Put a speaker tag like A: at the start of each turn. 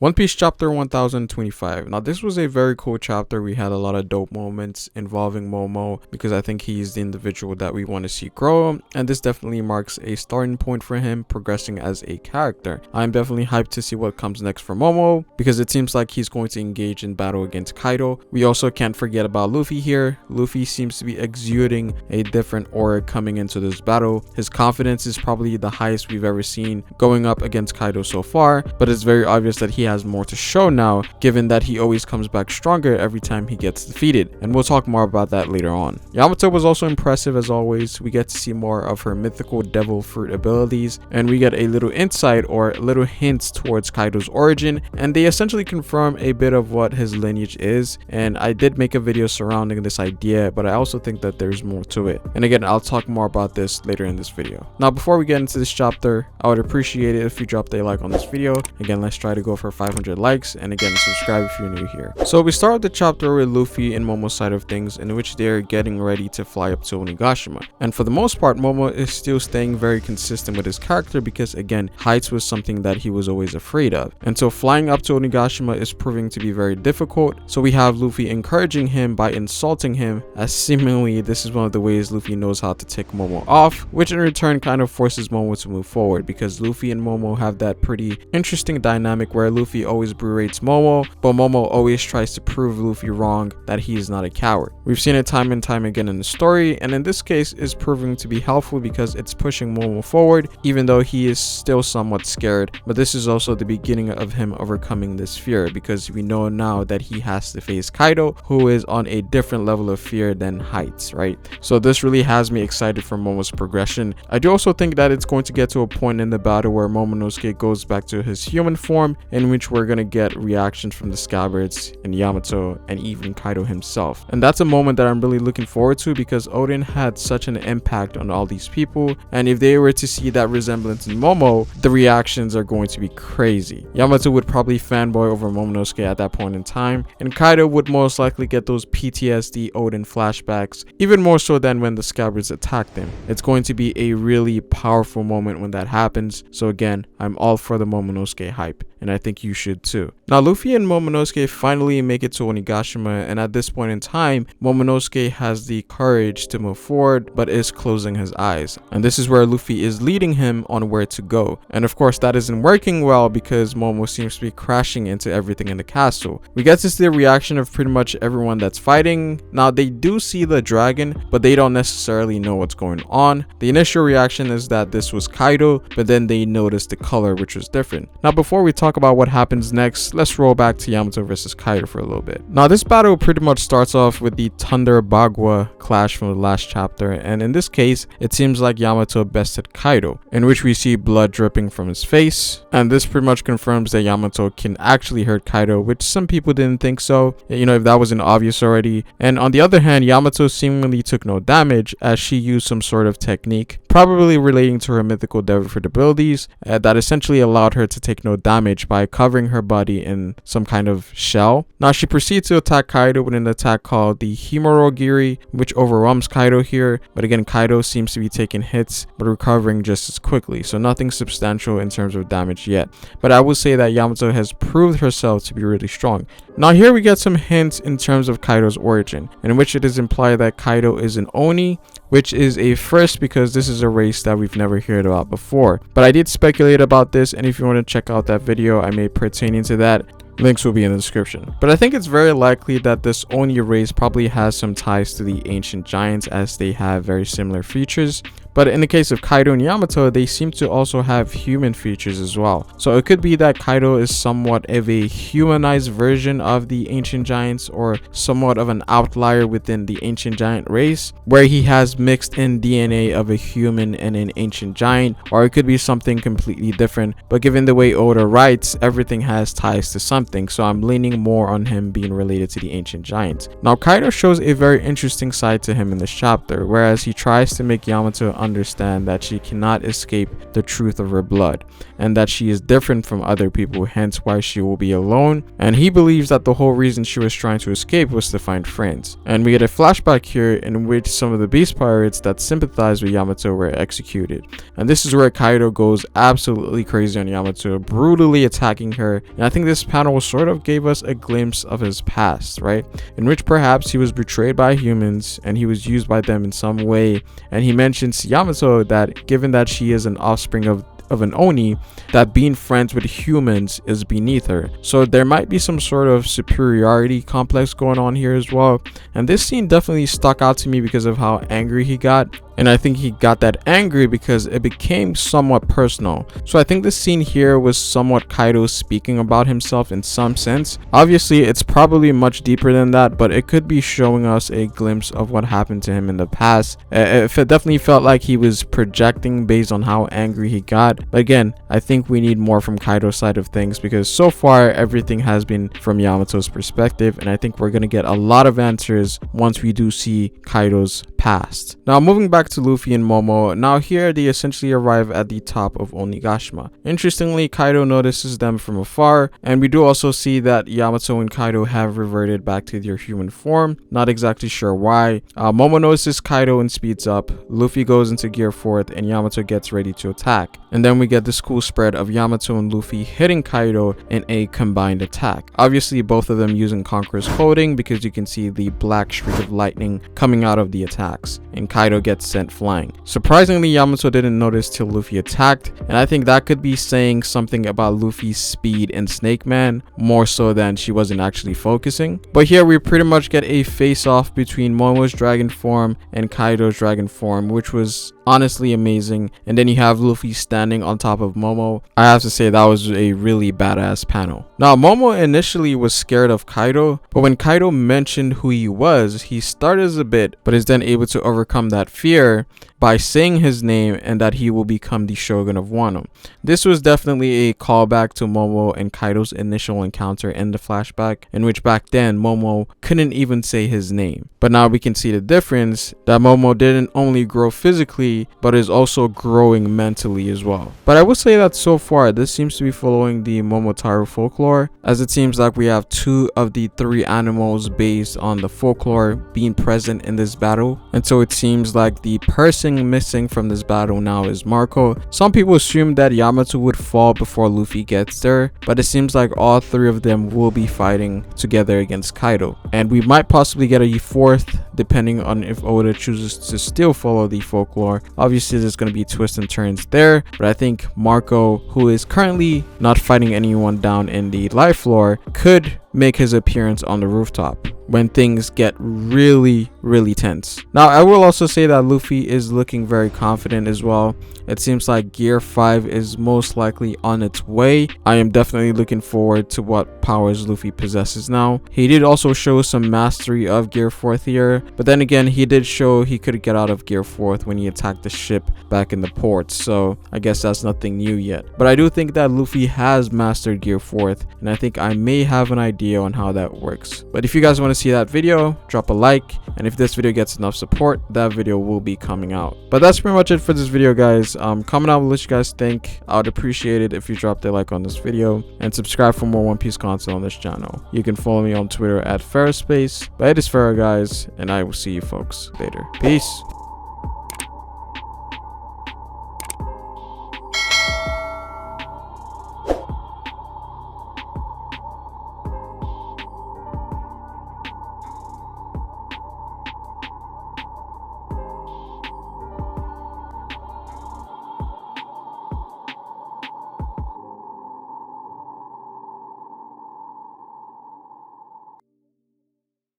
A: One Piece chapter 1025. Now this was a very cool chapter. We had a lot of dope moments involving Momo because I think he's the individual that we want to see grow, and this definitely marks a starting point for him progressing as a character. I'm definitely hyped to see what comes next for Momo because it seems like he's going to engage in battle against Kaido. We also can't forget about Luffy here. Luffy seems to be exuding a different aura coming into this battle. His confidence is probably the highest we've ever seen going up against Kaido so far, but it's very obvious that he has more to show now, given that he always comes back stronger every time he gets defeated, and we'll talk more about that later on. Yamato was also impressive as always. We get to see more of her mythical devil fruit abilities, and we get a little insight or little hints towards Kaido's origin, and they essentially confirm a bit of what his lineage is. And I did make a video surrounding this idea, but I also think that there's more to it, and again I'll talk more about this later in this video. Now before we get into this chapter, I would appreciate it if you dropped a like on this video. Again, let's try to go for 500 likes, and again subscribe if you're new here. So we start the chapter with Luffy and Momo's side of things, in which they're getting ready to fly up to Onigashima, and for the most part Momo is still staying very consistent with his character because again heights was something that he was always afraid of, and so flying up to Onigashima is proving to be very difficult. So we have Luffy encouraging him by insulting him, as seemingly this is one of the ways Luffy knows how to tick Momo off, which in return kind of forces Momo to move forward, because Luffy and Momo have that pretty interesting dynamic where Luffy always berates Momo, but Momo always tries to prove Luffy wrong, that he is not a coward. We've seen it time and time again in the story, and in this case is proving to be helpful because it's pushing Momo forward even though he is still somewhat scared. But this is also the beginning of him overcoming this fear, because we know now that he has to face Kaido, who is on a different level of fear than heights, right? So this really has me excited for Momo's progression. I do also think that it's going to get to a point in the battle where Momonosuke goes back to his human form, in which we're going to get reactions from the Scabbards and Yamato and even Kaido himself, and that's a moment that I'm really looking forward to because Oden had such an impact on all these people, and if they were to see that resemblance in Momo, the reactions are going to be crazy. Yamato would probably fanboy over Momonosuke at that point in time, and Kaido would most likely get those PTSD Oden flashbacks, even more so than when the Scabbards attacked him. It's going to be a really powerful moment when that happens, so again I'm all for the Momonosuke hype, and I think you should too. Now Luffy and Momonosuke finally make it to Onigashima, and at this point in time Momonosuke has the courage to move forward but is closing his eyes, and this is where Luffy is leading him on where to go, and of course that isn't working well because Momo seems to be crashing into everything in the castle. We get to see the reaction of pretty much everyone that's fighting. Now they do see the dragon, but they don't necessarily know what's going on. The initial reaction is that this was Kaido, but then they noticed the color, which was different. Now before we talk about what happens next, let's roll back to Yamato versus Kaido for a little bit. Now this battle pretty much starts off with the Thunder Bagua clash from the last chapter, and in this case it seems like Yamato bested Kaido, in which we see blood dripping from his face, and this pretty much confirms that Yamato can actually hurt Kaido, which some people didn't think so, you know, if that wasn't obvious already. And on the other hand, Yamato seemingly took no damage as she used some sort of technique, probably relating to her mythical devil fruit abilities, that essentially allowed her to take no damage by covering her body in some kind of shell. Now she proceeds to attack Kaido with an attack called the Himurogiri, which overwhelms Kaido here, but again Kaido seems to be taking hits but recovering just as quickly, so nothing substantial in terms of damage yet. But I will say that Yamato has proved herself to be really strong. Now here we get some hints in terms of Kaido's origin, in which it is implied that Kaido is an Oni, which is a first because this is a race that we've never heard about before. But I did speculate about this, and if you want to check out that video I made pertaining to that, links will be in the description. But I think it's very likely that this Oni race probably has some ties to the ancient giants, as they have very similar features. But in the case of Kaido and Yamato, they seem to also have human features as well. So it could be that Kaido is somewhat of a humanized version of the ancient giants, or somewhat of an outlier within the ancient giant race, where he has mixed in DNA of a human and an ancient giant, or it could be something completely different. But given the way Oda writes, everything has ties to something, so I'm leaning more on him being related to the ancient giants. Now Kaido shows a very interesting side to him in this chapter, whereas he tries to make Yamato understand that she cannot escape the truth of her blood, and that she is different from other people, hence why she will be alone. And he believes that the whole reason she was trying to escape was to find friends. And we get a flashback here in which some of the beast pirates that sympathize with Yamato were executed. And this is where Kaido goes absolutely crazy on Yamato, brutally attacking her. And I think this panel sort of gave us a glimpse of his past, right? In which perhaps he was betrayed by humans and he was used by them in some way. And he mentions Yamato that given that she is an offspring of an Oni, that being friends with humans is beneath her. So there might be some sort of superiority complex going on here as well. And this scene definitely stuck out to me because of how angry he got. And I think he got that angry because it became somewhat personal. So I think the scene here was somewhat Kaido speaking about himself in some sense. Obviously, it's probably much deeper than that, but it could be showing us a glimpse of what happened to him in the past. It definitely felt like he was projecting based on how angry he got. But again, I think we need more from Kaido's side of things, because so far everything has been from Yamato's perspective, and I think we're going to get a lot of answers once we do see Kaido's past. Now moving back to Luffy and Momo, now here they essentially arrive at the top of Onigashima. Interestingly, Kaido notices them from afar, and we do also see that Yamato and Kaido have reverted back to their human form. Not exactly sure why. Momo notices Kaido and speeds up. Luffy goes into gear 4th and Yamato gets ready to attack. And then we get this cool spread of Yamato and Luffy hitting Kaido in a combined attack. Obviously both of them using Conqueror's clothing, because you can see the black streak of lightning coming out of the attack. And Kaido gets sent flying. Surprisingly, Yamato didn't notice till Luffy attacked, and I think that could be saying something about Luffy's speed in Snake Man, more so than she wasn't actually focusing. But here we pretty much get a face-off between Momo's dragon form and Kaido's dragon form, which was honestly amazing. And then you have Luffy standing on top of Momo. I have to say that was a really badass panel. Now Momo initially was scared of Kaido, but when Kaido mentioned who he was, he started a bit, but is then able to overcome that fear by saying his name and that he will become the Shogun of Wano. This was definitely a callback to Momo and Kaido's initial encounter in the flashback, in which back then Momo couldn't even say his name. But now we can see the difference, that Momo didn't only grow physically, but is also growing mentally as well. But I would say that so far this seems to be following the Momotaro folklore, as it seems like we have 2 of the 3 animals based on the folklore being present in this battle. And so it seems like the person missing from this battle now is Marco. Some people assume that Yamato would fall before Luffy gets there, but it seems like all 3 of them will be fighting together against Kaido. And we might possibly get a 4th, depending on if Oda chooses to still follow the folklore. Obviously there's going to be twists and turns there, but I think Marco, who is currently not fighting anyone down in the life floor, could make his appearance on the rooftop when things get really tense. Now I will also say that Luffy is looking very confident as well. It seems like gear 5 is most likely on its way. I am definitely looking forward to what powers Luffy possesses now. He did also show some mastery of gear 4th here, but then again he did show he could get out of gear 4th when he attacked the ship back in the port, so I guess that's nothing new yet. But I do think that Luffy has mastered gear 4th, and I think I may have an idea on how that works. But if you guys want to see that video, drop a like, and if this video gets enough support, that video will be coming out. But that's pretty much it for this video, guys. Comment out what you guys think. I would appreciate it if you dropped a like on this video and subscribe for more One Piece content on this channel. You can follow me on Twitter at Ferrospace. But it is Ferro, guys, and I will see you folks later. Peace.